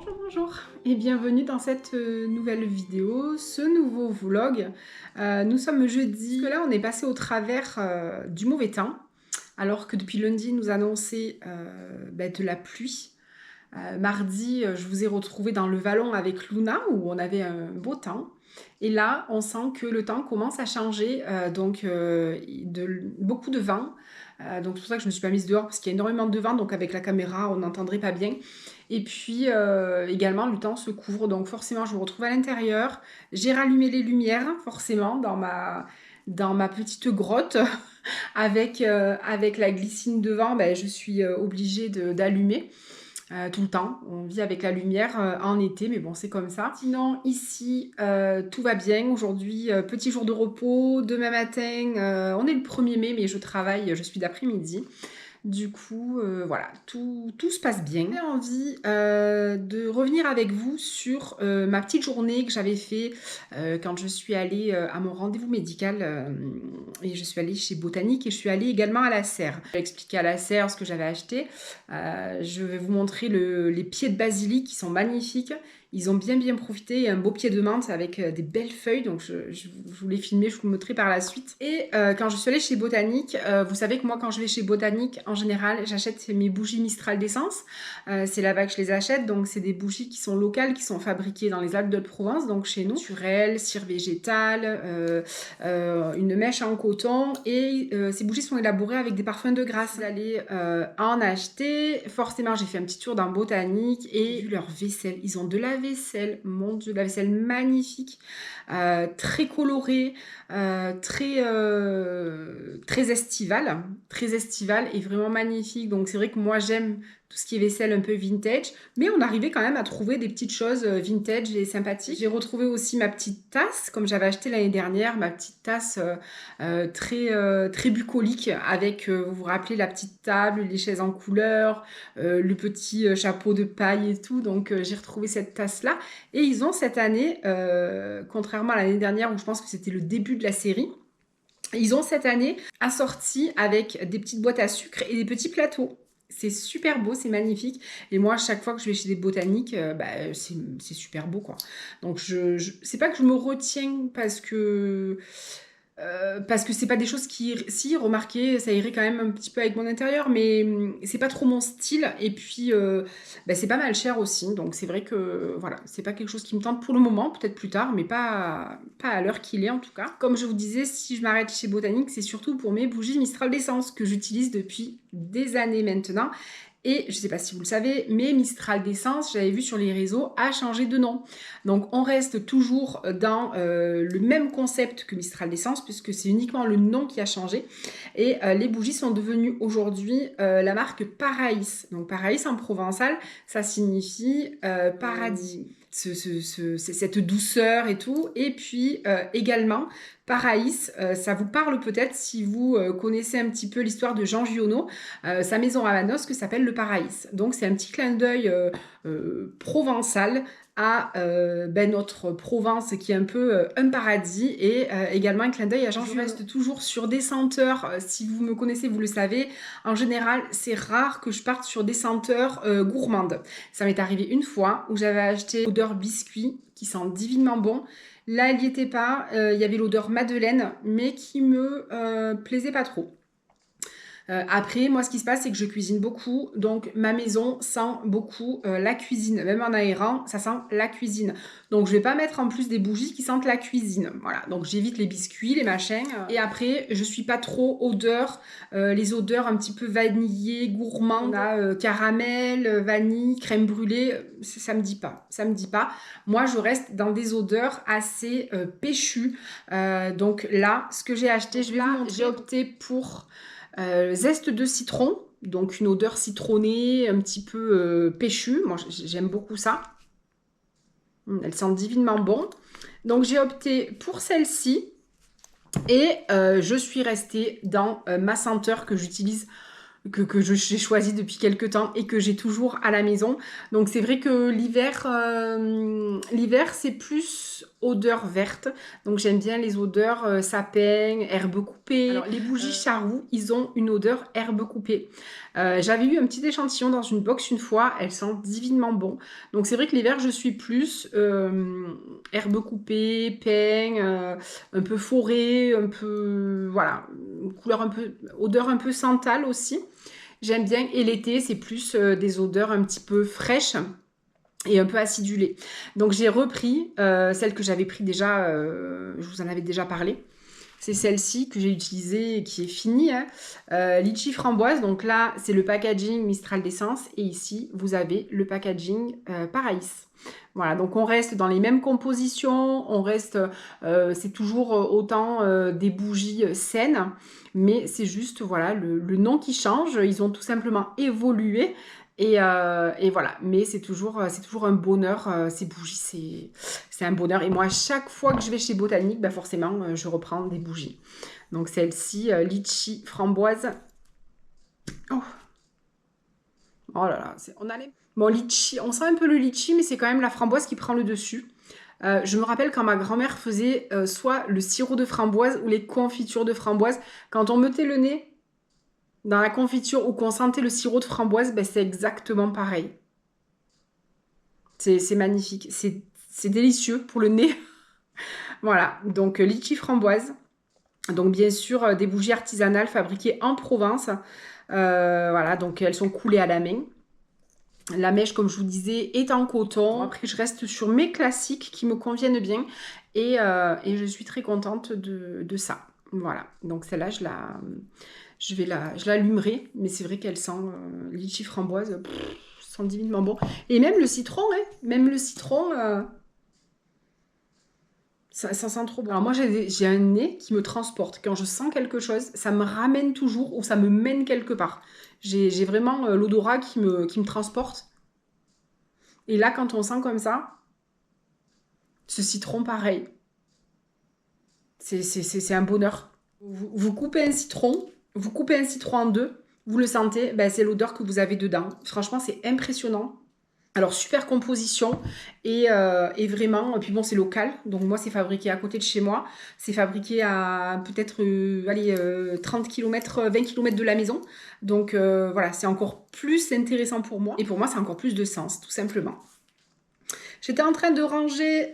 Bonjour, bonjour et bienvenue dans cette nouvelle vidéo, ce nouveau vlog. Nous sommes jeudi, là on est passé au travers du mauvais temps, alors que depuis lundi nous annonçait de la pluie. Mardi, je vous ai retrouvé dans le vallon avec Luna où on avait un beau temps. Et là, on sent que le temps commence à changer, beaucoup de vent. Donc c'est pour ça que je ne me suis pas mise dehors parce qu'il y a énormément de vent, donc avec la caméra on n'entendrait pas bien. Et puis également le temps se couvre, donc forcément je me retrouve à l'intérieur. J'ai rallumé les lumières forcément dans ma petite grotte avec la glycine devant, je suis obligée d'allumer. Tout le temps. On vit avec la lumière en été, mais bon, c'est comme ça. Sinon, ici, tout va bien. Aujourd'hui, petit jour de repos. Demain matin, on est le 1er mai, mais je travaille, je suis d'après-midi. Du coup, voilà, tout se passe bien. J'ai envie de revenir avec vous sur ma petite journée que j'avais fait quand je suis allée à mon rendez-vous médical et je suis allée chez Botanique et je suis allée également à la serre. Je vais expliquer à la serre ce que j'avais acheté. Je vais vous montrer les pieds de basilic qui sont magnifiques. Ils ont bien profité, un beau pied de menthe avec des belles feuilles, donc je vous les filmer, je vous le montrerai par la suite. Et quand je suis allée chez Botanique, vous savez que moi quand je vais chez Botanique, en général, j'achète mes bougies Mistral d'essence. C'est là-bas que je les achète, donc c'est des bougies qui sont locales, qui sont fabriquées dans les Alpes de Provence, donc chez nous. Naturelles, cire végétale, une mèche en coton, et ces bougies sont élaborées avec des parfums de grâce. J'allais en acheter, forcément j'ai fait un petit tour dans Botanique et j'ai vu leur vaisselle. Ils ont de la vaisselle, mon Dieu, de la vaisselle magnifique, très colorée, très estivale et vraiment magnifique. Donc c'est vrai que moi j'aime tout ce qui est vaisselle un peu vintage, mais on arrivait quand même à trouver des petites choses vintage et sympathiques. J'ai retrouvé aussi ma petite tasse, comme j'avais acheté l'année dernière, ma petite tasse très bucolique avec, vous vous rappelez, la petite table, les chaises en couleur, le petit chapeau de paille et tout. Donc j'ai retrouvé cette tasse là, et ils ont cette année, contrairement à l'année dernière où je pense que c'était le début de la série, ils ont cette année assorti avec des petites boîtes à sucre et des petits plateaux. C'est super beau, c'est magnifique. Et moi, chaque fois que je vais chez des botaniques, c'est super beau, quoi. Donc, c'est pas que je me retiens parce que c'est pas des choses qui, si, remarquez, ça irait quand même un petit peu avec mon intérieur, mais c'est pas trop mon style. Et puis, c'est pas mal cher aussi. Donc, c'est vrai que, voilà, c'est pas quelque chose qui me tente pour le moment, peut-être plus tard, mais pas à l'heure qu'il est en tout cas. Comme je vous disais, si je m'arrête chez Botanique, c'est surtout pour mes bougies Mistral d'essence que j'utilise depuis des années maintenant. Et je ne sais pas si vous le savez, mais Mistral d'essence, j'avais vu sur les réseaux, a changé de nom. Donc on reste toujours dans le même concept que Mistral d'essence, puisque c'est uniquement le nom qui a changé. Et les bougies sont devenues aujourd'hui la marque Paraïs. Donc Paraïs en provençal, ça signifie paradis. Cette douceur et tout. Et puis également, Paraïs, ça vous parle peut-être si vous connaissez un petit peu l'histoire de Jean Giono, sa maison à Manosque s'appelle le Paraïs. Donc c'est un petit clin d'œil provençal à notre Provence qui est un peu un paradis, et également un clin d'œil à Jean Giono. Je reste toujours sur des senteurs, si vous me connaissez vous le savez, en général c'est rare que je parte sur des senteurs gourmandes. Ça m'est arrivé une fois où j'avais acheté odeur biscuit qui sent divinement bon. Là, il n'y était pas. Il y avait l'odeur madeleine, mais qui me plaisait pas trop. Après, moi, ce qui se passe, c'est que je cuisine beaucoup. Donc, ma maison sent beaucoup la cuisine. Même en aérant, ça sent la cuisine. Donc, je vais pas mettre en plus des bougies qui sentent la cuisine. Voilà. Donc, j'évite les biscuits, les machins. Et après, je suis pas trop odeur. Les odeurs un petit peu vanillées, gourmandes. On a caramel, vanille, crème brûlée. Ça me dit pas. Ça me dit pas. Moi, je reste dans des odeurs assez péchues. Donc là, ce que j'ai acheté, j'ai opté pour zeste de citron, donc une odeur citronnée, un petit peu péchue. Moi, j'aime beaucoup ça. Elle sent divinement bon. Donc, j'ai opté pour celle-ci. Et je suis restée dans ma senteur que j'utilise, que j'ai choisi depuis quelques temps et que j'ai toujours à la maison. Donc c'est vrai que l'hiver c'est plus odeur verte. Donc j'aime bien les odeurs sapin, herbe coupée. Alors les bougies charroux, ils ont une odeur herbe coupée. J'avais eu un petit échantillon dans une box une fois, elles sentent divinement bon. Donc c'est vrai que l'hiver, je suis plus herbe coupée, pin, un peu forêt, un peu, voilà, une couleur un peu, odeur un peu santal aussi. J'aime bien. Et l'été, c'est plus des odeurs un petit peu fraîches et un peu acidulées. Donc j'ai repris celle que j'avais pris déjà, je vous en avais déjà parlé. C'est celle-ci que j'ai utilisée et qui est finie. Hein. Litchi framboise, donc là, c'est le packaging Mistral d'essence. Et ici, vous avez le packaging Paraïs. Voilà, donc on reste dans les mêmes compositions, on reste, c'est toujours autant des bougies saines, mais c'est juste, voilà, le nom qui change. Ils ont tout simplement évolué. Et voilà, mais c'est toujours un bonheur, ces bougies, c'est un bonheur. Et moi, chaque fois que je vais chez Botanique, bah forcément, je reprends des bougies. Donc celle-ci, litchi framboise. Oh, oh là là, on a les... Bon, litchi, on sent un peu le litchi, mais c'est quand même la framboise qui prend le dessus. Je me rappelle quand ma grand-mère faisait soit le sirop de framboise ou les confitures de framboise. Quand on mettait le nez dans la confiture ou qu'on sentait le sirop de framboise, ben, c'est exactement pareil. C'est magnifique. C'est délicieux pour le nez. Voilà, donc litchi framboise. Donc bien sûr, des bougies artisanales fabriquées en Provence. Voilà, donc elles sont coulées à la main. La mèche, comme je vous disais, est en coton. Après, je reste sur mes classiques qui me conviennent bien. Et je suis très contente de ça. Voilà, donc celle-là, je l'allumerai. Mais c'est vrai qu'elle sent litchi framboise, sent divinement bon. Et même le citron, hein, même le citron, ça sent trop bon. Alors moi, j'ai un nez qui me transporte. Quand je sens quelque chose, ça me ramène toujours ou ça me mène quelque part. J'ai vraiment l'odorat qui me transporte. Et là, quand on sent comme ça, ce citron, pareil. C'est un bonheur. Vous coupez un citron, en deux, vous le sentez, ben, c'est l'odeur que vous avez dedans. Franchement, c'est impressionnant. Alors, super composition et vraiment, et puis bon, c'est local. Donc moi, c'est fabriqué à côté de chez moi. C'est fabriqué à peut-être 30 km, 20 km de la maison. Donc voilà, c'est encore plus intéressant pour moi. Et pour moi, c'est encore plus de sens, tout simplement. J'étais en train de ranger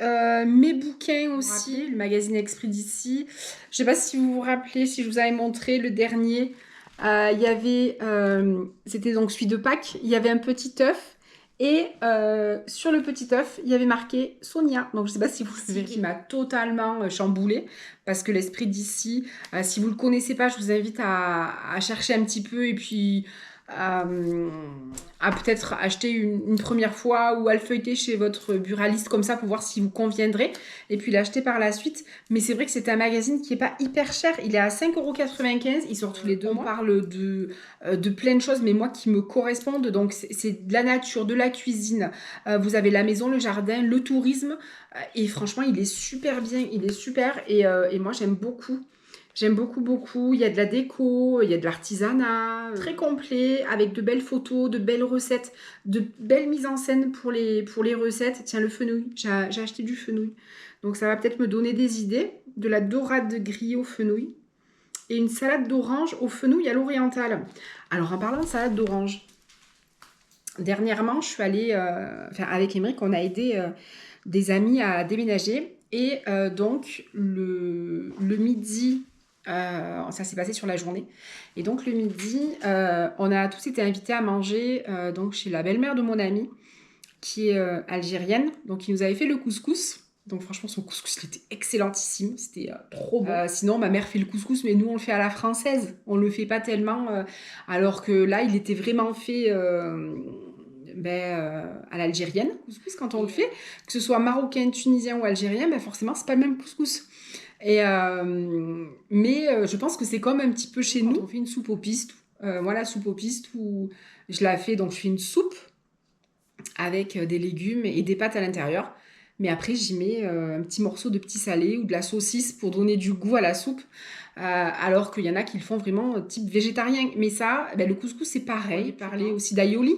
mes bouquins aussi, le magazine Esprit d'ici. Je ne sais pas si vous vous rappelez, si je vous avais montré le dernier. Il y avait, c'était donc celui de Pâques, il y avait un petit œuf. Et sur le petit œuf, il y avait marqué Sonia. Donc je ne sais pas si vous le verrez, qui m'a totalement chamboulée. Parce que l'Esprit d'ici, si vous ne le connaissez pas, je vous invite à chercher un petit peu et puis à peut-être acheter une première fois ou à le feuilleter chez votre buraliste comme ça pour voir si vous conviendrez et puis l'acheter par la suite. Mais c'est vrai que c'est un magazine qui n'est pas hyper cher, il est à 5,95 €, il sort tous les 2 mois. On parle de plein de choses mais moi qui me correspondent, donc c'est de la nature, de la cuisine, vous avez la maison, le jardin, le tourisme et franchement il est super bien, il est super et moi j'aime beaucoup. J'aime beaucoup, beaucoup. Il y a de la déco, il y a de l'artisanat, très complet, avec de belles photos, de belles recettes, de belles mises en scène pour les recettes. Tiens, le fenouil, j'ai acheté du fenouil. Donc ça va peut-être me donner des idées. De la dorade grillée au fenouil et une salade d'orange au fenouil à l'oriental. Alors en parlant de salade d'orange, dernièrement, je suis allée, avec Émeric, on a aidé des amis à déménager. Et donc, le midi, ça s'est passé sur la journée. Et donc, le midi, on a tous été invités à manger donc chez la belle-mère de mon amie, qui est algérienne. Donc, il nous avait fait le couscous. Donc, franchement, son couscous, il était excellentissime. C'était trop bon. Sinon, ma mère fait le couscous, mais nous, on le fait à la française. On le fait pas tellement. Alors que là, il était vraiment fait... à l'algérienne, couscous, quand on le fait, que ce soit marocain, tunisien ou algérien, forcément, c'est pas le même couscous. Mais je pense que c'est comme un petit peu chez nous. On fait une soupe aux pistes. Moi, la soupe aux pistes, où je la fais, donc je fais une soupe avec des légumes et des pâtes à l'intérieur. Mais après, j'y mets un petit morceau de petit salé ou de la saucisse pour donner du goût à la soupe. Alors qu'il y en a qui le font vraiment type végétarien. Mais ça, ben, le couscous, c'est pareil. Parler aussi d'aïoli.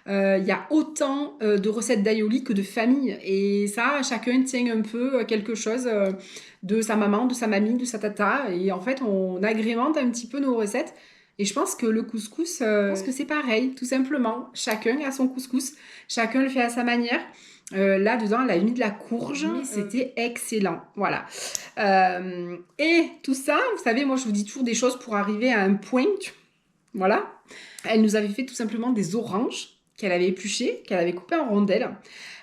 Il y a autant de recettes d'aïoli que de familles. Et ça, chacun tient un peu quelque chose de sa maman, de sa mamie, de sa tata. Et en fait, on agrémente un petit peu nos recettes. Et je pense que le couscous, je pense que c'est pareil, tout simplement. Chacun a son couscous, chacun le fait à sa manière. Là-dedans, elle a mis de la courge, mais c'était excellent. Voilà. Et tout ça, vous savez, moi, je vous dis toujours des choses pour arriver à un point. Voilà. Elle nous avait fait tout simplement des oranges qu'elle avait épluchées, qu'elle avait coupées en rondelles.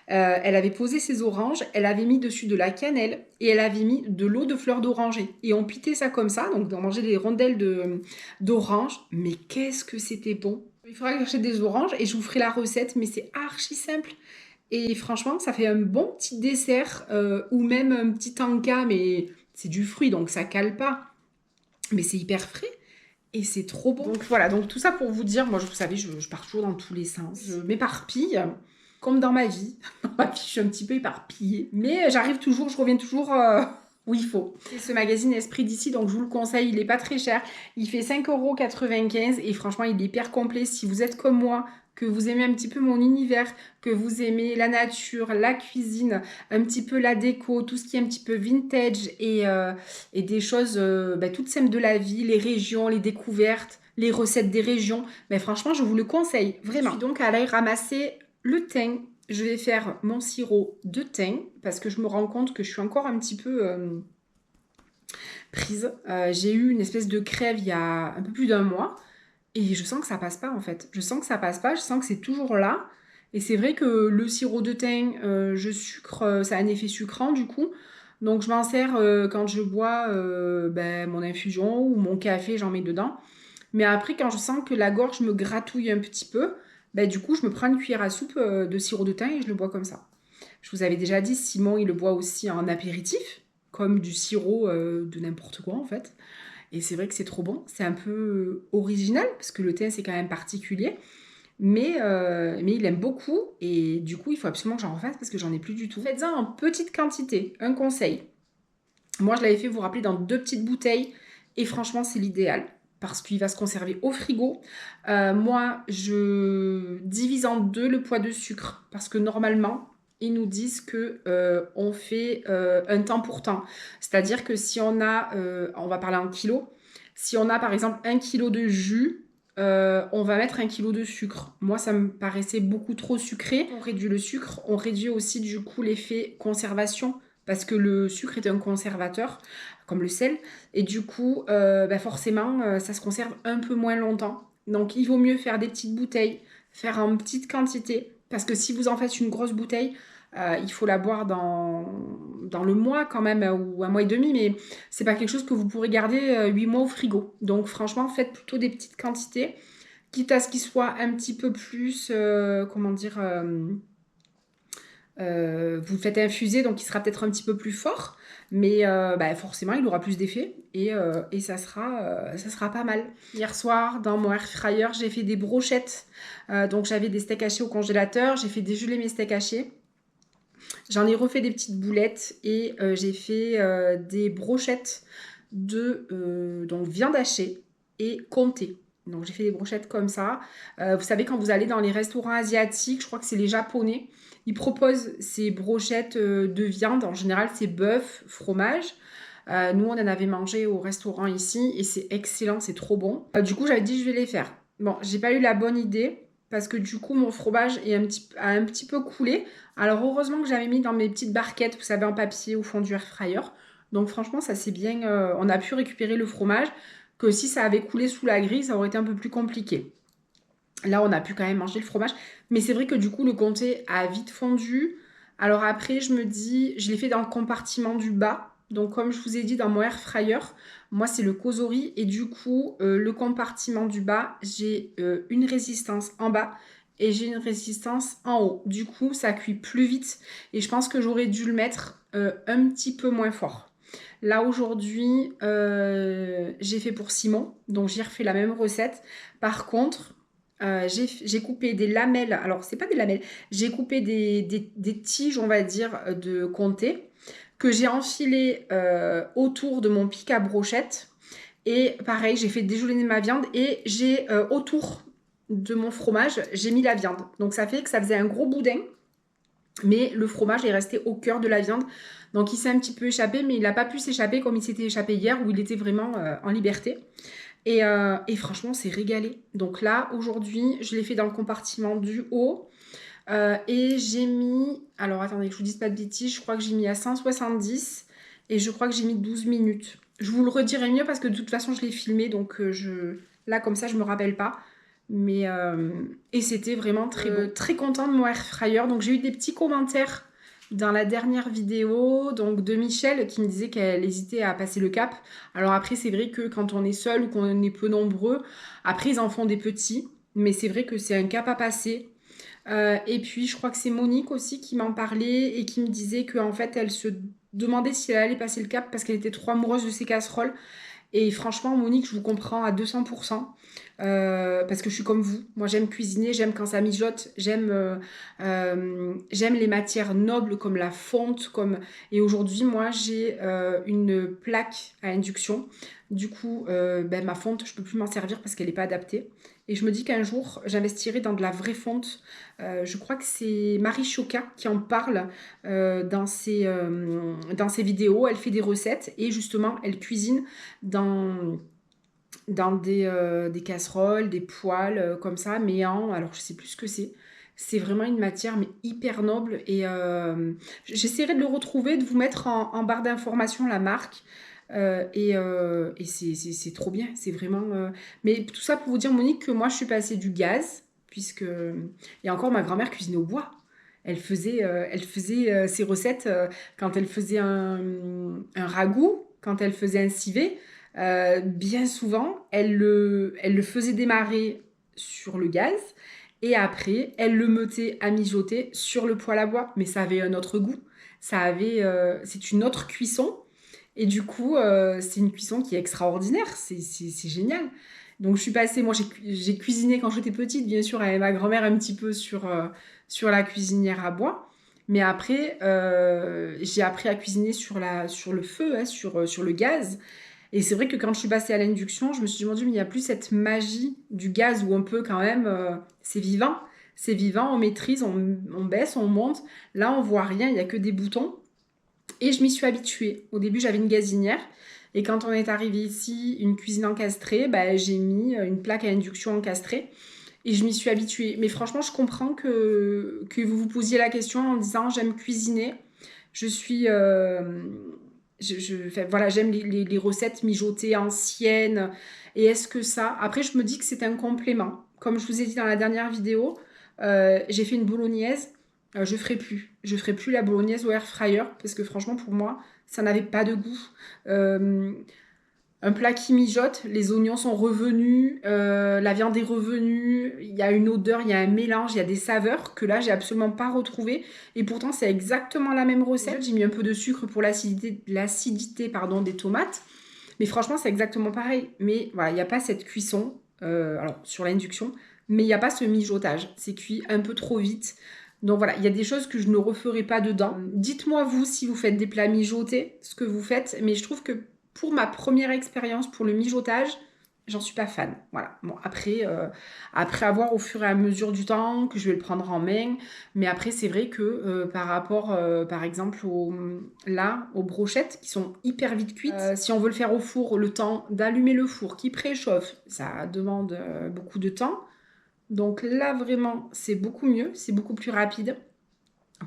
Elle avait posé ses oranges, elle avait mis dessus de la cannelle et elle avait mis de l'eau de fleur d'oranger. Et on pitait ça comme ça, donc on mangeait des rondelles d'orange. Mais qu'est-ce que c'était bon! Il faudra que j'achète des oranges et je vous ferai la recette, mais c'est archi simple. Et franchement, ça fait un bon petit dessert ou même un petit tanka, mais c'est du fruit, donc ça cale pas. Mais c'est hyper frais. Et c'est trop bon. Donc voilà, donc tout ça pour vous dire, moi, vous savez, je pars toujours dans tous les sens. Je m'éparpille, comme dans ma vie. Dans ma vie, je suis un petit peu éparpillée. Mais j'arrive toujours, je reviens toujours où il faut. C'est ce magazine Esprit d'ici, donc je vous le conseille, il est pas très cher. Il fait 5,95 € et franchement, il est hyper complet. Si vous êtes comme moi, que vous aimez un petit peu mon univers, que vous aimez la nature, la cuisine, un petit peu la déco, tout ce qui est un petit peu vintage et des choses toutes simples de la vie, les régions, les découvertes, les recettes des régions. Mais franchement, je vous le conseille, vraiment. Je suis donc allée ramasser le thym. Je vais faire mon sirop de thym parce que je me rends compte que je suis encore un petit peu prise. J'ai eu une espèce de crève il y a un peu plus d'un mois. Et je sens que ça passe pas en fait. Je sens que ça passe pas, je sens que c'est toujours là. Et c'est vrai que le sirop de thym, je sucre, ça a un effet sucrant du coup. Donc je m'en sers quand je bois mon infusion ou mon café, j'en mets dedans. Mais après, quand je sens que la gorge me gratouille un petit peu, du coup, je me prends une cuillère à soupe de sirop de thym et je le bois comme ça. Je vous avais déjà dit, Simon, il le boit aussi en apéritif, comme du sirop de n'importe quoi en fait. Et c'est vrai que c'est trop bon. C'est un peu original, parce que le thym, c'est quand même particulier. Mais il aime beaucoup. Et du coup, il faut absolument que j'en refasse, parce que j'en ai plus du tout. Faites-en en petite quantité. Un conseil. Moi, je l'avais fait, vous vous rappelez, dans 2 petites bouteilles. Et franchement, c'est l'idéal. Parce qu'il va se conserver au frigo. Moi, je divise en 2 le poids de sucre. Parce que normalement, ils nous disent que on fait un temps pour temps. C'est-à-dire que si on a, on va parler en kilos, si on a par exemple 1 kilo de jus, on va mettre 1 kilo de sucre. Moi, ça me paraissait beaucoup trop sucré. On réduit le sucre, on réduit aussi du coup l'effet conservation, parce que le sucre est un conservateur, comme le sel. Et du coup, forcément, ça se conserve un peu moins longtemps. Donc, il vaut mieux faire des petites bouteilles, faire en petite quantité. Parce que si vous en faites une grosse bouteille, il faut la boire dans le mois quand même, ou un mois et demi, mais c'est pas quelque chose que vous pourrez garder 8 mois au frigo. Donc franchement, faites plutôt des petites quantités, quitte à ce qu'il soit un petit peu plus, vous le faites infuser, donc il sera peut-être un petit peu plus fort, mais forcément il aura plus d'effet et ça sera pas mal. Hier soir, dans mon air fryer, j'ai fait des brochettes. Donc j'avais des steaks hachés au congélateur, j'ai fait dégeler mes steaks hachés. J'en ai refait des petites boulettes et j'ai fait des brochettes de donc viande hachée et comté. Donc j'ai fait des brochettes comme ça. Vous savez, quand vous allez dans les restaurants asiatiques, je crois que c'est les japonais, ils proposent ces brochettes de viande. En général, c'est bœuf, fromage. Nous, on en avait mangé au restaurant ici et c'est excellent, c'est trop bon. Du coup, j'avais dit je vais les faire. Bon, j'ai pas eu la bonne idée parce que du coup, mon fromage a un petit peu coulé. Alors, heureusement que j'avais mis dans mes petites barquettes, vous savez, en papier au fond du air fryer. Donc, franchement, ça c'est bien. On a pu récupérer le fromage. Que si ça avait coulé sous la grille, ça aurait été un peu plus compliqué. Là, on a pu quand même manger le fromage. Mais c'est vrai que du coup, le comté a vite fondu. Alors après, je me dis, je l'ai fait dans le compartiment du bas. Donc comme je vous ai dit, dans mon air fryer, moi c'est le Cosori. Et du coup, le compartiment du bas, j'ai une résistance en bas et j'ai une résistance en haut. Du coup, ça cuit plus vite. Et je pense que j'aurais dû le mettre un petit peu moins fort. Là aujourd'hui, j'ai fait pour Simon. Donc j'ai refait la même recette. Par contre, J'ai coupé des lamelles, alors c'est pas des lamelles, j'ai coupé des tiges, on va dire, de comté que j'ai enfilé autour de mon pic à brochette. Et pareil, j'ai fait déjeuner ma viande et j'ai autour de mon fromage, j'ai mis la viande. Donc ça fait que ça faisait un gros boudin, mais le fromage est resté au cœur de la viande. Donc il s'est un petit peu échappé, mais il n'a pas pu s'échapper comme il s'était échappé hier où il était vraiment en liberté. Et franchement, c'est régalé. Donc là, aujourd'hui, je l'ai fait dans le compartiment du haut. Et j'ai mis... Alors, attendez, que je vous dise pas de bêtises. Je crois que j'ai mis à 170. Et je crois que j'ai mis 12 minutes. Je vous le redirai mieux parce que de toute façon, je l'ai filmé. Donc, là, comme ça, je me rappelle pas. Mais... Et c'était vraiment très bon. Très contente de mon air fryer. Donc, j'ai eu des petits commentaires dans la dernière vidéo, donc de Michel, qui me disait qu'elle hésitait à passer le cap. Alors après, c'est vrai que quand on est seul ou qu'on est peu nombreux, après, ils en font des petits. Mais c'est vrai que c'est un cap à passer. Et puis, je crois que c'est Monique aussi qui m'en parlait et qui me disait qu'en fait, elle se demandait si elle allait passer le cap parce qu'elle était trop amoureuse de ses casseroles. Et franchement, Monique, je vous comprends à 200%. Parce que je suis comme vous. Moi, j'aime cuisiner, j'aime quand ça mijote, j'aime les matières nobles comme la fonte. Et aujourd'hui, moi, j'ai une plaque à induction. Du coup, ma fonte, je ne peux plus m'en servir parce qu'elle n'est pas adaptée. Et je me dis qu'un jour, j'investirai dans de la vraie fonte. Je crois que c'est Marie Choca qui en parle dans ses vidéos. Elle fait des recettes et justement, elle cuisine dans des casseroles, des poêles comme ça, mais alors je sais plus ce que c'est. C'est vraiment une matière mais hyper noble et j'essaierai de le retrouver, de vous mettre en barre d'informations la marque. Et c'est trop bien, c'est vraiment... Mais tout ça pour vous dire, Monique, que moi je suis passée du gaz, puisque... Et encore, ma grand-mère cuisinait au bois. Elle faisait ses recettes quand elle faisait un ragoût, quand elle faisait un civet. Bien souvent, elle le faisait démarrer sur le gaz et après, elle le mettait à mijoter sur le poêle à bois. Mais ça avait un autre goût. C'est une autre cuisson. Et du coup, c'est une cuisson qui est extraordinaire. C'est génial. Donc, je suis passée, moi, j'ai cuisiné quand j'étais petite, bien sûr, avec ma grand-mère un petit peu sur la cuisinière à bois. Mais après, j'ai appris à cuisiner sur le feu, hein, sur le gaz. Et c'est vrai que quand je suis passée à l'induction, je me suis dit, mon Dieu, mais il n'y a plus cette magie du gaz où on peut quand même... c'est vivant. C'est vivant, on maîtrise, on baisse, on monte. Là, on voit rien, il n'y a que des boutons. Et je m'y suis habituée. Au début, j'avais une gazinière. Et quand on est arrivé ici, une cuisine encastrée, bah, j'ai mis une plaque à induction encastrée. Et je m'y suis habituée. Mais franchement, je comprends que vous vous posiez la question en disant, j'aime cuisiner. Je suis... enfin, voilà, j'aime les recettes mijotées anciennes. Et est-ce que ça... Après, je me dis que c'est un complément. Comme je vous ai dit dans la dernière vidéo, j'ai fait une bolognaise. Je ferai plus. Je ferai plus la bolognaise au air fryer parce que franchement, pour moi, ça n'avait pas de goût. Un plat qui mijote, les oignons sont revenus, la viande est revenue, il y a une odeur, il y a un mélange, il y a des saveurs que là, j'ai absolument pas retrouvées. Et pourtant, c'est exactement la même recette. J'ai mis un peu de sucre pour l'acidité pardon, des tomates. Mais franchement, c'est exactement pareil. Mais voilà, il n'y a pas cette cuisson, alors sur l'induction, mais il n'y a pas ce mijotage. C'est cuit un peu trop vite. Donc voilà, il y a des choses que je ne referai pas dedans. Dites-moi vous si vous faites des plats mijotés, ce que vous faites. Mais je trouve que pour ma première expérience pour le mijotage, j'en suis pas fan. Voilà. Bon, après avoir au fur et à mesure du temps que je vais le prendre en main. Mais après, c'est vrai que par rapport, par exemple, aux brochettes qui sont hyper vite cuites, si on veut le faire au four, le temps d'allumer le four qui préchauffe, ça demande beaucoup de temps. Donc là, vraiment, c'est beaucoup mieux, c'est beaucoup plus rapide.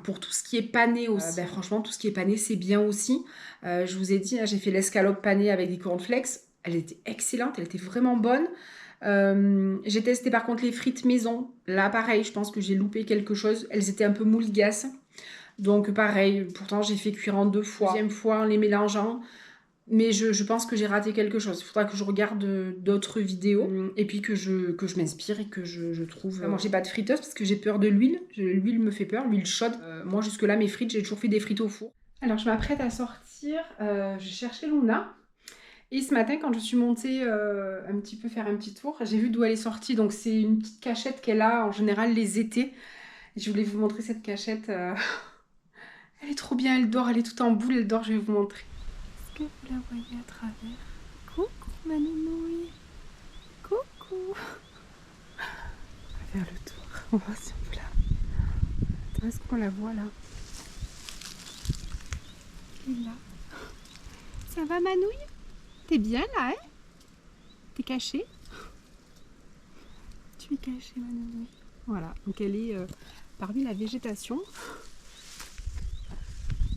Pour tout ce qui est pané aussi, franchement, tout ce qui est pané, c'est bien aussi. Je vous ai dit, hein, j'ai fait l'escalope panée avec des cornflakes. Elle était excellente, elle était vraiment bonne. J'ai testé par contre les frites maison. Là, pareil, je pense que j'ai loupé quelque chose. Elles étaient un peu mouligasses. Donc pareil, pourtant j'ai fait cuire en 2 fois. Deuxième fois en les mélangeant. Mais je pense que j'ai raté quelque chose. Il faudra que je regarde d'autres vidéos et puis que je m'inspire et que je trouve... Moi, j'ai pas de friteuse parce que j'ai peur de l'huile. L'huile me fait peur, l'huile chaude. Moi, jusque-là, mes frites, j'ai toujours fait des frites au four. Alors, je m'apprête à sortir. Je cherchais Luna. Et ce matin, quand je suis montée un petit peu faire un petit tour, j'ai vu d'où elle est sortie. Donc c'est une petite cachette qu'elle a en général les étés. Je voulais vous montrer cette cachette. Elle est trop bien, elle dort, elle est toute en boule, elle dort, je vais vous montrer. Est-ce que vous la voyez à travers? Coucou ma nounouille. Coucou. On va faire le tour. On va voir si on peut la... Attends, est-ce qu'on la voit là? Elle est là. Ça va Manouille? T'es bien là, hein? T'es cachée? Tu es cachée Manouille. Voilà, donc elle est parmi la végétation.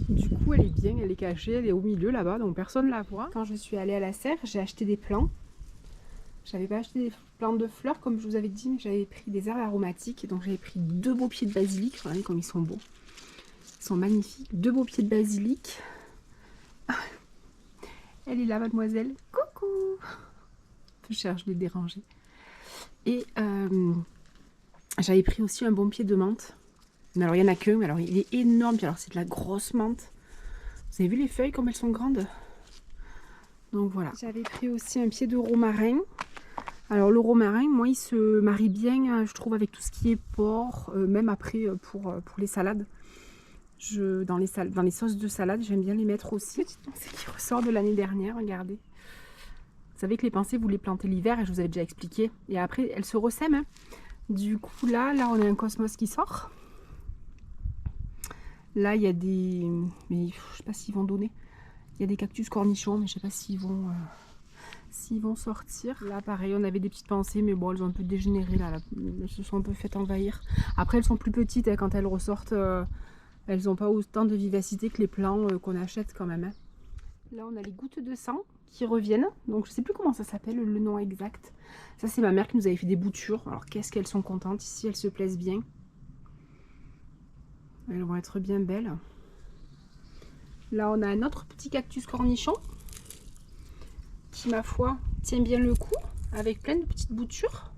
Du coup, elle est bien, elle est cachée, elle est au milieu là-bas, donc personne ne la voit. Quand je suis allée à la serre, j'ai acheté des plants. J'avais pas acheté des plants de fleurs comme je vous avais dit, mais j'avais pris des herbes aromatiques. Et donc j'avais pris 2 beaux pieds de basilic. Regardez comme ils sont beaux. Ils sont magnifiques. 2 beaux pieds de basilic. Elle est là, mademoiselle. Coucou. Je cherche de les déranger. Et j'avais pris aussi un bon pied de menthe. Mais alors il y en a qu'un, mais alors il est énorme. Puis alors c'est de la grosse menthe. Vous avez vu les feuilles comme elles sont grandes? Donc voilà. J'avais pris aussi un pied de romarin. Alors le romarin, moi il se marie bien, je trouve, avec tout ce qui est porc, même après pour les salades. Dans les sauces de salade, j'aime bien les mettre aussi. Petite pensée qui ressort de l'année dernière, regardez. Vous savez que les pensées, vous les plantez l'hiver, et je vous avais déjà expliqué. Et après, elles se ressèment, hein. Du coup, là, on a un cosmos qui sort. Là, il y a des... Mais je sais pas s'ils vont donner. Il y a des cactus cornichons, mais je sais pas s'ils vont sortir. Là, pareil, on avait des petites pensées, mais bon, elles ont un peu dégénéré, là. Elles se sont un peu faites envahir. Après, elles sont plus petites, hein, quand elles ressortent. Elles n'ont pas autant de vivacité que les plants qu'on achète quand même, hein. Là, on a les gouttes de sang qui reviennent. Donc, je sais plus comment ça s'appelle, le nom exact. Ça, c'est ma mère qui nous avait fait des boutures. Alors, qu'est-ce qu'elles sont contentes ici, elles se plaisent bien. Elles vont être bien belles. Là, on a un autre petit cactus cornichon qui, ma foi, tient bien le coup avec plein de petites boutures.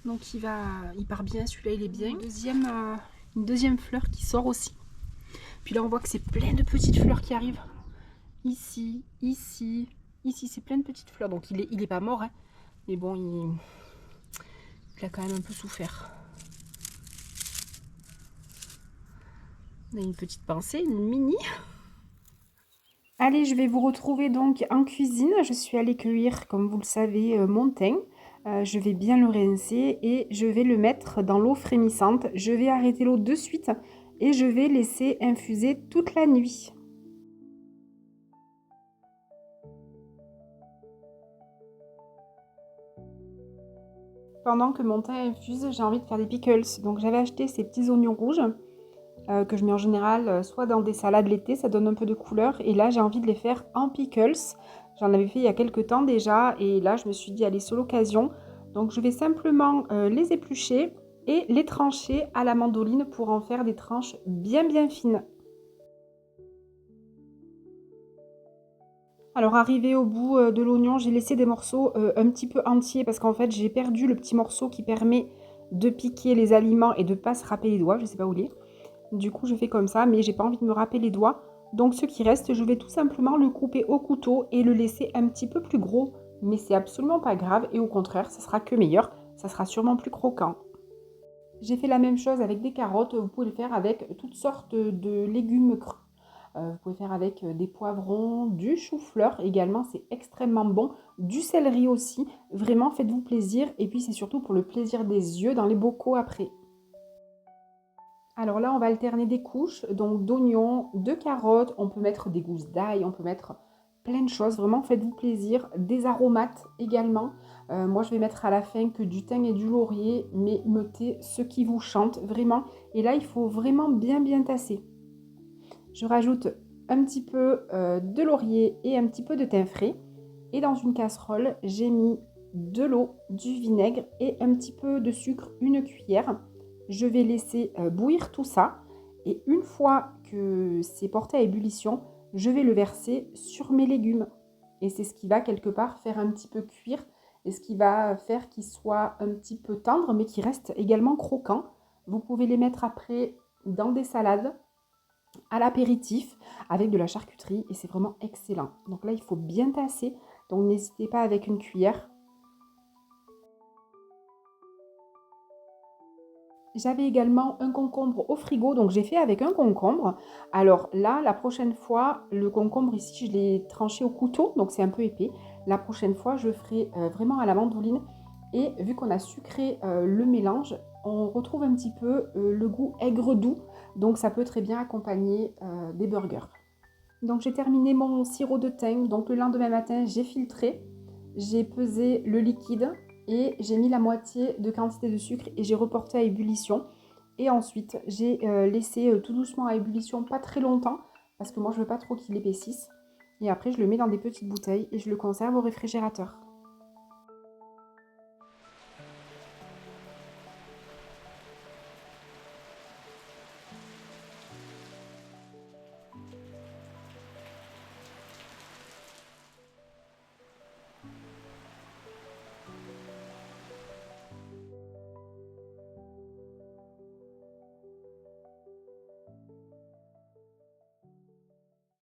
Donc, il part bien, celui-là, il est bien. Une deuxième fleur qui sort aussi. Puis là, on voit que c'est plein de petites fleurs qui arrivent. Ici, ici, ici, c'est plein de petites fleurs. Donc, il est pas mort, hein. Mais bon, il a quand même un peu souffert. On a une petite pincée, une mini. Allez, je vais vous retrouver donc en cuisine. Je suis allée cueillir, comme vous le savez, mon thym. Je vais bien le rincer et je vais le mettre dans l'eau frémissante. Je vais arrêter l'eau de suite et je vais laisser infuser toute la nuit. Pendant que mon thym infuse, j'ai envie de faire des pickles. Donc j'avais acheté ces petits oignons rouges que je mets en général soit dans des salades l'été, ça donne un peu de couleur. Et là, j'ai envie de les faire en pickles. J'en avais fait il y a quelques temps déjà. Et là, je me suis dit, allez, c'est l'occasion. Donc je vais simplement les éplucher et les trancher à la mandoline pour en faire des tranches bien bien fines. Alors arrivé au bout de l'oignon, j'ai laissé des morceaux un petit peu entiers parce qu'en fait j'ai perdu le petit morceau qui permet de piquer les aliments et de ne pas se râper les doigts, je ne sais pas où il est. Du coup je fais comme ça, mais j'ai pas envie de me râper les doigts. Donc ce qui reste, je vais tout simplement le couper au couteau et le laisser un petit peu plus gros. Mais c'est absolument pas grave et au contraire, ça sera que meilleur, ça sera sûrement plus croquant. J'ai fait la même chose avec des carottes, vous pouvez le faire avec toutes sortes de légumes crus. Vous pouvez faire avec des poivrons, du chou-fleur également, c'est extrêmement bon. Du céleri aussi, vraiment faites-vous plaisir. Et puis c'est surtout pour le plaisir des yeux dans les bocaux après. Alors là, on va alterner des couches, donc d'oignons, de carottes, on peut mettre des gousses d'ail, on peut mettre plein de choses. Vraiment, faites-vous plaisir. Des aromates également. Moi, je vais mettre à la fin que du thym et du laurier, mais mettez ce qui vous chante, vraiment. Et là, il faut vraiment bien bien tasser. Je rajoute un petit peu de laurier et un petit peu de thym frais. Et dans une casserole, j'ai mis de l'eau, du vinaigre et un petit peu de sucre, une cuillère. Je vais laisser bouillir tout ça. Et une fois que c'est porté à ébullition, je vais le verser sur mes légumes. Et c'est ce qui va quelque part faire un petit peu cuire et ce qui va faire qu'il soit un petit peu tendre mais qui reste également croquant. Vous pouvez les mettre après dans des salades. à l'apéritif avec de la charcuterie et c'est vraiment excellent. Donc là, il faut bien tasser, donc n'hésitez pas avec une cuillère. J'avais également un concombre au frigo, donc j'ai fait avec un concombre. Alors là, la prochaine fois, le concombre ici, je l'ai tranché au couteau, donc c'est un peu épais. La prochaine fois, je ferai vraiment à la mandoline. Et vu qu'on a sucré le mélange, on retrouve un petit peu le goût aigre-doux. Donc ça peut très bien accompagner des burgers. Donc j'ai terminé mon sirop de thym. Donc le lendemain matin, j'ai filtré, j'ai pesé le liquide et j'ai mis la moitié de quantité de sucre et j'ai reporté à ébullition. Et ensuite, j'ai laissé tout doucement à ébullition, pas très longtemps, parce que moi je veux pas trop qu'il épaississe. Et après, je le mets dans des petites bouteilles et je le conserve au réfrigérateur.